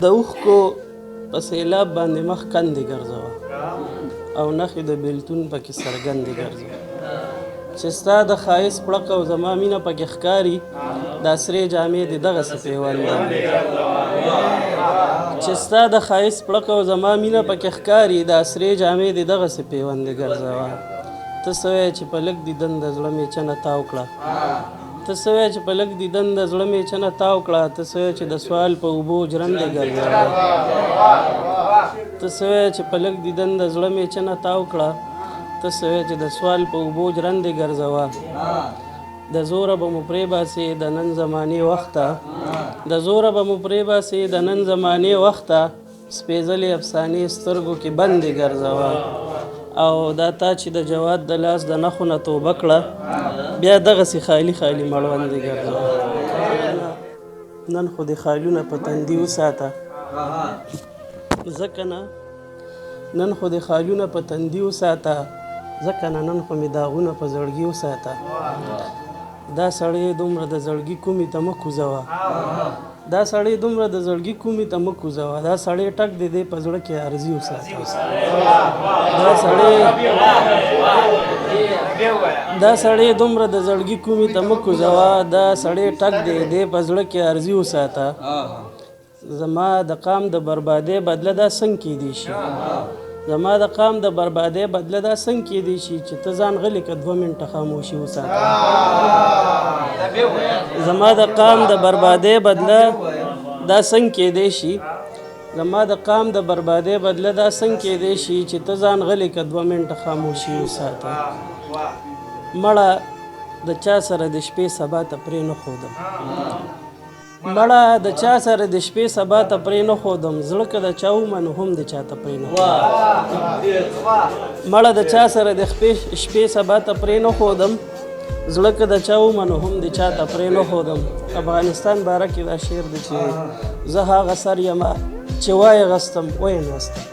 د اوښکو په سیلاب باندې مخ کندې ګرځوه او نښې د بېلتون پکې څرګندې ګرځوه چې ستا د ښایست پړق او زما مینه پکې ښکاري دا سرې جامې د دغسې پیونده چې ستا د ښایست پړق او زما مینه پکې ښکاري دا سرې جامې د دغسې پیوندې ګرځوه ته څه وایې چې په لږ دیدن د زړه مې چنه تاو کړه ته څه وایې چې په لږ دیدن د زړه مې چنه تاو کړه ته څه وایې چې د سوال په اوبو ژرندې ګرځوه ته څه وایې چې په لږ دیدن د زړه مې چنه تاو کړه ته څه وایې چې د سوال په اوبو ژرندې ګرځوه د زوره به مو پرې باسې د نن زمانې وخته د زوره به مو پرې باسې د نن زمانې وخته سپېڅلې افسانې سترګو کې بندې ګرځوه او دا تا چې د جواد د لاس د نښو نه توبه کړه بیا دغسې خالي خالي مړوندې ګرځوه نن خو دې خالونه په تندي وساته ځکه نه نن خو دې خالونه په تندي وساته ځکه نه نن خو مې داغونه په زړګي وساته دا سړی دومره د زړګي کومې ته مه کوزوه دا سړی دومره د زړګي کومې ته مه کوزوه دا سړی ټک د دې په زړه کې عرضي وساته دا سړی دومره د زړګي کومې ته مه کوزوه دا سړی ټک د دې په زړه کې عرضي وساته زما د قام د بربادۍ بدله دا څنګه کیدی شي زما د قام د بربادۍ بدله دا څنګه کیدی شي چې ته ځان غلی که 2 منټه خاموشي وساته زما د قام د بربادۍ بدله دا څنګه کیدی شي زما د قام د بربادۍ بدله دا څنګه کیدی شي چې ته ځان غلی که 2 منټه خاموشي وساته مړه د چا سره د شپې سبا ته پرې نه ښودم مړه د چا سره د شپې سبا ته پرې نه ښودم زړه که د چا ومنو هم د چا ته پرې نه ښودم مړه د چا سره د شپې سبا ته پرې نه ښودم زړه که د چا ومنو هم د چا ته پرې نه ښودم افغانستان باره کې دا شعر دی چې زه هغه سر یمه چې وایې غستم ویې نوستم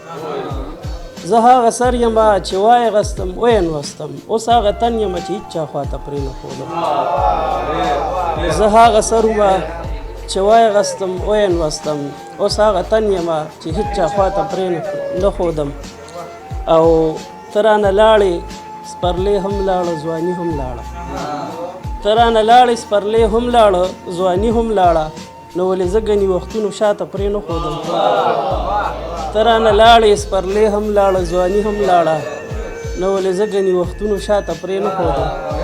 زه هغه سر یمه چې وایې غستم ویې نوستم اوس هغه تن یمه چې هېچ چا خواته پرې نه ښودم زه هغه سر ومه چې وایې غستم ویې نوستم اوس هغه تن یمه چې هېچ چا خواته پرې نه ښودم او ته رانه لاړې سپرلی هم لاړه ځواني هم لاړه ته رانه لاړې سپرلی هم لاړه ځواني هم لاړه نو ولې زه ګنې وختونو شاته پرې نه ښودم ته رانه لاړې سپرلی هم لاړه ځواني هم لاړه نو ولې زه ګنې وختونو شاته پرې نه ښودم